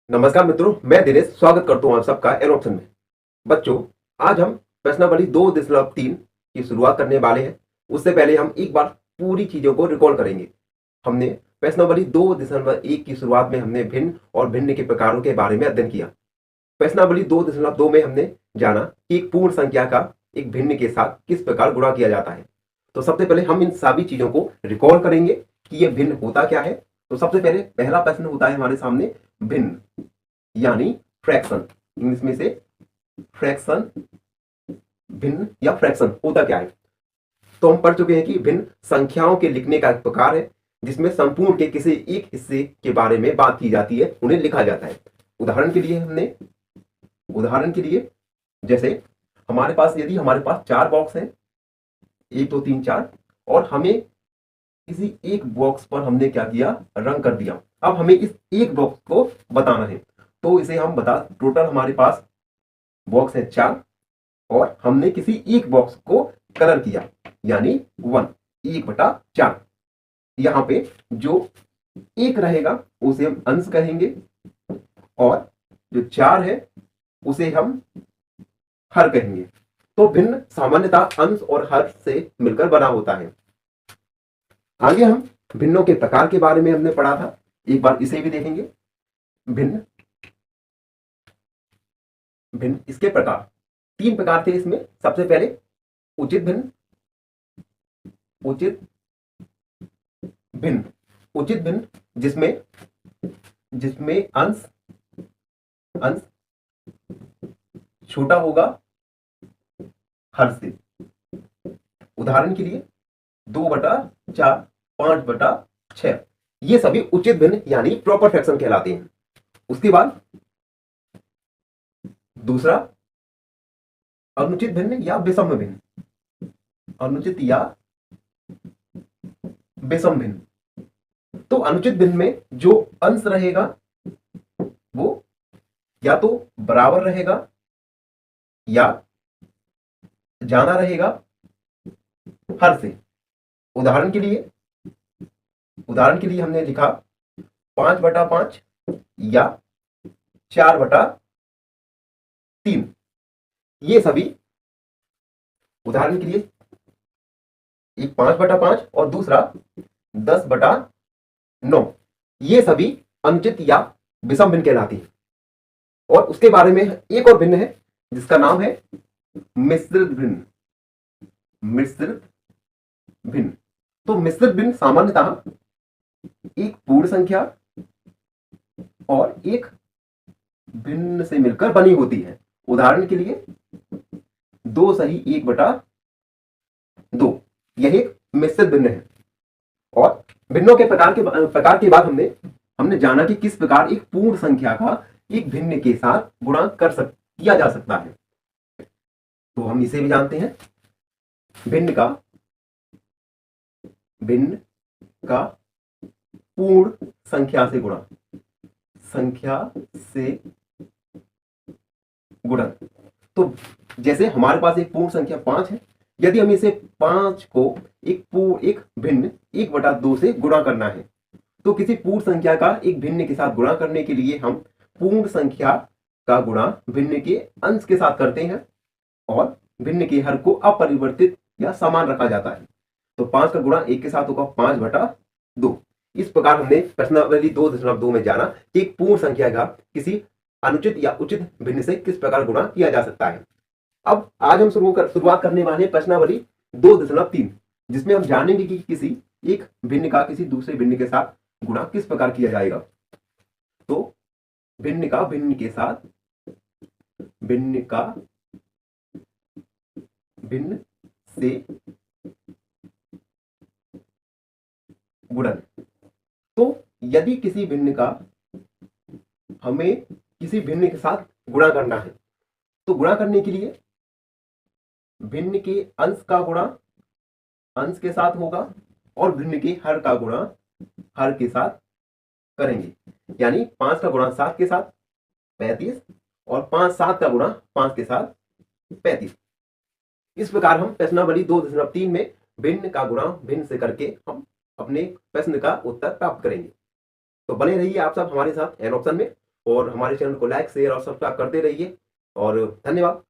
नमस्कार मित्रों, मैं दिनेश स्वागत करता हूं आप सबका एन ऑप्शन में। बच्चों, आज हम प्रश्नावली 2.3 की शुरुआत करने वाले हैं। उससे पहले हम एक बार पूरी चीजों को रिकॉल करेंगे। हमने प्रश्नावली 2.1 की शुरुआत में हमने भिन्न और भिन्न के प्रकारों के बारे में अध्ययन किया। प्रश्नावली 2.2 में हमने जाना कि एक पूर्ण संख्या का एक भिन्न के साथ किस प्रकार गुणा किया जाता है। तो सबसे पहले हम इन सभी चीजों को रिकॉल करेंगे कि यह भिन्न होता क्या है। तो सबसे पहले पहला प्रश्न होता है हमारे सामने भिन्न यानी फ्रैक्शन। इंग्लिश में से फ्रैक्शन, भिन्न या फ्रैक्शन होता क्या है। तो हम पढ़ चुके हैं कि भिन्न संख्याओं के लिखने का एक प्रकार है जिसमें संपूर्ण के किसी एक हिस्से के बारे में बात की जाती है, उन्हें लिखा जाता है। उदाहरण के लिए जैसे यदि हमारे पास 4 बॉक्स हैं, 1 2 3 4, और हमें किसी एक बॉक्स पर हमने क्या किया, रंग कर दिया। अब हमें इस एक बॉक्स को बताना है, तो इसे हम टोटल हमारे पास बॉक्स है 4 और हमने किसी एक बॉक्स को कलर किया यानी 1/4। यहां पे जो एक रहेगा उसे हम अंश कहेंगे और जो 4 है उसे हम हर कहेंगे। तो भिन्न सामान्यतः अंश और हर से मिलकर बना होता है। आगे हम भिन्नों के प्रकार के बारे में हमने पढ़ा था, एक बार इसे भी देखेंगे। भिन्न इसके प्रकार 3 प्रकार थे इसमें। सबसे पहले उचित भिन्न। उचित भिन्न जिसमें अंश छोटा होगा हर से। उदाहरण के लिए 2/4, 5/6, ये सभी उचित भिन्न यानी प्रॉपर फ्रैक्शन कहलाते हैं। उसके बाद दूसरा अनुचित भिन्न या विषम भिन्न। अनुचित या विषम भिन्न। तो अनुचित भिन्न में जो अंश रहेगा वो या तो बराबर रहेगा या जाना रहेगा हर से। उदाहरण के लिए हमने लिखा 5/5 या 4/3। ये सभी, उदाहरण के लिए एक 5/5 और दूसरा 10/9, ये सभी अनुचित या विषम भिन्न कहलाती है। और उसके बारे में एक और भिन्न है जिसका नाम है मिश्रित भिन्न। तो मिश्रित भिन्न सामान्यतः एक पूर्ण संख्या और एक भिन्न से मिलकर बनी होती है। उदाहरण के लिए 2 सही 1/2, यह एक मिश्रित भिन्न है। और भिन्नों के प्रकार के बाद हमने जाना कि किस प्रकार एक पूर्ण संख्या का एक भिन्न के साथ गुणा किया जा सकता है। तो हम इसे भी जानते हैं, भिन्न का पूर्ण संख्या से गुणन। तो जैसे हमारे पास एक पूर्ण संख्या 5 है, यदि हम इसे 5 को एक भिन्न 1/2 से गुणा करना है, तो किसी पूर्ण संख्या का एक भिन्न के साथ गुणा करने के लिए हम पूर्ण संख्या का गुणा भिन्न के अंश के साथ करते हैं और भिन्न के हर को अपरिवर्तित या समान रखा जाता है। तो 5 का गुणा 1 के साथ होगा 5/2। इस प्रकार हमने प्रश्नावली 2.2 में जाना कि एक पूर्ण संख्या का किसी अनुचित या उचित भिन्न से किस प्रकार गुणा किया जा सकता है। अब आज हम शुरुआत करने वाले हैं प्रश्नावली 2.3, जिसमें हम जानेंगे कि किसी एक भिन्न का किसी दूसरे भिन्न के साथ गुणा किस प्रकार किया जाएगा। तो भिन्न का भिन्न से गुणन। तो यदि किसी भिन्न का हमें किसी भिन्न के साथ गुणा करना है, तो गुणा करने के लिए भिन्न के अंश का गुणा अंश के साथ होगा और भिन्न के हर का गुणा हर के साथ करेंगे। यानी 5 का गुणा 7 के साथ 35 और 7 का गुणा 5 के साथ 35। इस प्रकार हम प्रश्नावली 2.3 में भिन्न का गुणा भिन्न से करके हम अपने प्रश्न का उत्तर प्राप्त करेंगे। तो बने रहिए आप सब हमारे साथ एन ऑप्शन में। और हमारे चैनल को लाइक शेयर और सब्सक्राइब करते रहिए और धन्यवाद।